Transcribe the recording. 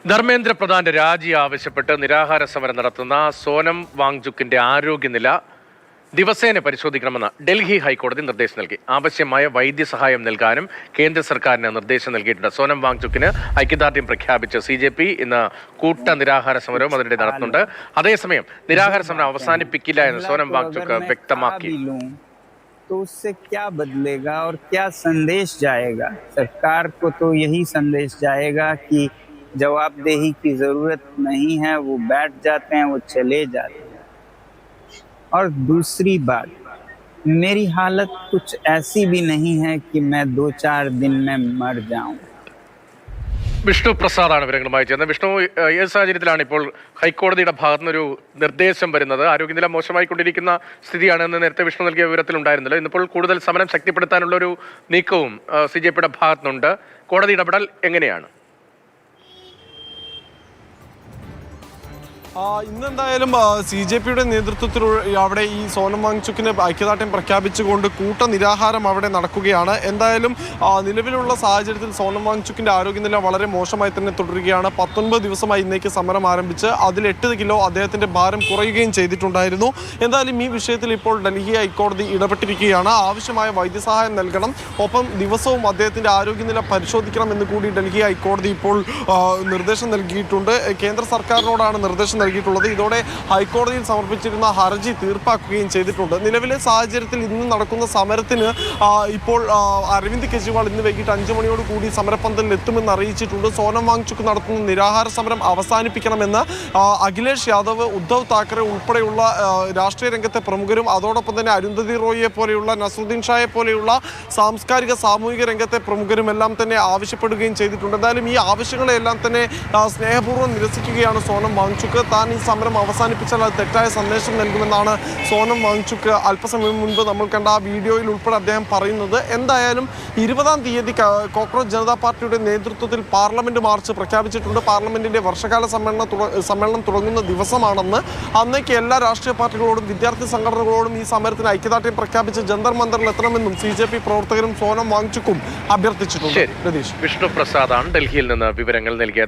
ധർമ്മേന്ദ്ര പ്രധാന്റെ രാജി ആവശ്യപ്പെട്ട് നിരാഹാര സമരം നടത്തുന്ന സോനം വാങ്ചുക്കിന്റെ ആരോഗ്യനില ദിവസേന പരിശോധിക്കണമെന്ന് ഡൽഹി ഹൈക്കോടതി നിർദ്ദേശം നൽകി. ആവശ്യമായ വൈദ്യസഹായം നൽകാനും കേന്ദ്ര സർക്കാരിന് നിർദ്ദേശം നൽകിയിട്ടുണ്ട്. സോനം വാങ്ചുക്കിന് ഐക്യദാർഢ്യം പ്രഖ്യാപിച്ച് CJP ഇന്ന് കൂട്ട നിരാഹാര സമരവും അതിനിടെ നടത്തുന്നുണ്ട്. അതേസമയം നിരാഹാര സമരം അവസാനിപ്പിക്കില്ല എന്ന് സോനം വാങ്ചുക്ക് വ്യക്തമാക്കി. तो उससे क्या बदलेगा और क्या संदेश जाएगा? सरकार को तो यही संदेश जाएगा कि जवाबदेही की जरूरत नहीं है, वो बैठ जाते हैं, वो चले जाते हैं। और दूसरी बात, मेरी हालत कुछ ऐसी भी नहीं है कि मैं 2-4 दिन में मर जाऊं। വിഷ്ണു പ്രസാദാണ് വിവരങ്ങളുമായി ചേർന്നത്. വിഷ്ണു, ഏത് സാഹചര്യത്തിലാണ് ഇപ്പോൾ ഹൈക്കോടതിയുടെ ഭാഗത്തുനിന്നൊരു നിർദ്ദേശം വരുന്നത്? ആരോഗ്യനില മോശമായിക്കൊണ്ടിരിക്കുന്ന സ്ഥിതിയാണെന്ന് നേരത്തെ വിഷ്ണു നൽകിയ വിവരത്തിലുണ്ടായിരുന്നല്ലോ. ഇന്നിപ്പോൾ കൂടുതൽ സമരം ശക്തിപ്പെടുത്താനുള്ള ഒരു നീക്കവും CJPയുടെ ഭാഗത്തുനിന്നുണ്ട്. കോടതി ഇടപെടൽ എങ്ങനെയാണ്? ഇന്നെന്തായാലും CJPയുടെ നേതൃത്വത്തിൽ അവിടെ ഈ സോനം വാങ്ചുക്കിന് ഐക്യദാർഢ്യം പ്രഖ്യാപിച്ചുകൊണ്ട് കൂട്ട നിരാഹാരം അവിടെ നടക്കുകയാണ്. എന്തായാലും നിലവിലുള്ള സാഹചര്യത്തിൽ സോനം വാങ്ചുക്കിൻ്റെ ആരോഗ്യനില വളരെ മോശമായി തന്നെ തുടരുകയാണ്. 19 ദിവസമായി ഇന്നേക്ക് സമരം ആരംഭിച്ച് അതിൽ 8 കിലോ അദ്ദേഹത്തിൻ്റെ ഭാരം കുറയുകയും ചെയ്തിട്ടുണ്ടായിരുന്നു. എന്തായാലും ഈ വിഷയത്തിൽ ഇപ്പോൾ ഡൽഹി ഹൈക്കോടതി ഇടപെട്ടിരിക്കുകയാണ്. ആവശ്യമായ വൈദ്യസഹായം നൽകണം, ഒപ്പം ദിവസവും അദ്ദേഹത്തിൻ്റെ ആരോഗ്യനില പരിശോധിക്കണം എന്ന് കൂടി ഡൽഹി ഹൈക്കോടതി ഇപ്പോൾ നിർദ്ദേശം നൽകിയിട്ടുണ്ട്. കേന്ദ്ര സർക്കാരിനോടാണ് നിർദ്ദേശം നൽകിയിട്ടുള്ളത്. ഇതോടെ ഹൈക്കോടതിയിൽ സമർപ്പിച്ചിരുന്ന ഹർജി തീർപ്പാക്കുകയും ചെയ്തിട്ടുണ്ട്. നിലവിലെ സാഹചര്യത്തിൽ ഇന്ന് നടക്കുന്ന സമരത്തിന് ഇപ്പോൾ അരവിന്ദ് കെജ്രിവാൾ ഇന്ന് വൈകിട്ട് 5 മണിയോട് കൂടി സമരപ്പന്തലിൽ എത്തുമെന്ന് അറിയിച്ചിട്ടുണ്ട്. സോനം വാങ്ചുക്ക് നടത്തുന്ന നിരാഹാര സമരം അവസാനിപ്പിക്കണമെന്ന് അഖിലേഷ് യാദവ്, ഉദ്ധവ് താക്കറെ ഉൾപ്പെടെയുള്ള രാഷ്ട്രീയ രംഗത്തെ പ്രമുഖരും അതോടൊപ്പം തന്നെ അരുന്ധതി റോയിയെ പോലെയുള്ള, നസറുദ്ദീൻ ഷായെ പോലെയുള്ള സാംസ്കാരിക സാമൂഹിക രംഗത്തെ പ്രമുഖരും എല്ലാം തന്നെ ആവശ്യപ്പെടുകയും ചെയ്തിട്ടുണ്ട്. എന്തായാലും ഈ ആവശ്യങ്ങളെല്ലാം തന്നെ സ്നേഹപൂർവ്വം നിരസിക്കുകയാണ് സോനം വാങ്ചുക്ക്. താൻ ഈ സമരം അവസാനിപ്പിച്ചാൽ അത് തെറ്റായ സന്ദേശം നൽകുമെന്നാണ് സോനം വാങ്ചുക്ക് അല്പസമയം മുൻപ് നമ്മൾ കണ്ട ആ വീഡിയോയിൽ ഉൾപ്പെടെ അദ്ദേഹം പറയുന്നത്. എന്തായാലും 20-ാം തീയതി കോക്രോച്ച് ജനതാ പാർട്ടിയുടെ നേതൃത്വത്തിൽ പാർലമെന്റ് മാർച്ച് പ്രഖ്യാപിച്ചിട്ടുണ്ട്. പാർലമെന്റിന്റെ വർഷകാല സമ്മേളനം തുടങ്ങുന്ന ദിവസമാണെന്ന്. അന്നേക്ക് എല്ലാ രാഷ്ട്രീയ പാർട്ടികളോടും വിദ്യാർത്ഥി സംഘടനകളോടും ഈ സമരത്തിന് ഐക്യദാർഢ്യം പ്രഖ്യാപിച്ച് ജന്തർ മന്ദറിൽ എത്തണമെന്നും CJP പ്രവർത്തകരും സോനം വാങ്ചുക്കും അഭ്യർത്ഥിച്ചിട്ടുണ്ട്. വിഷ്ണു പ്രസാദാണ് ഡൽഹിയിൽ നിന്ന് വിവരങ്ങൾ നൽകിയത്.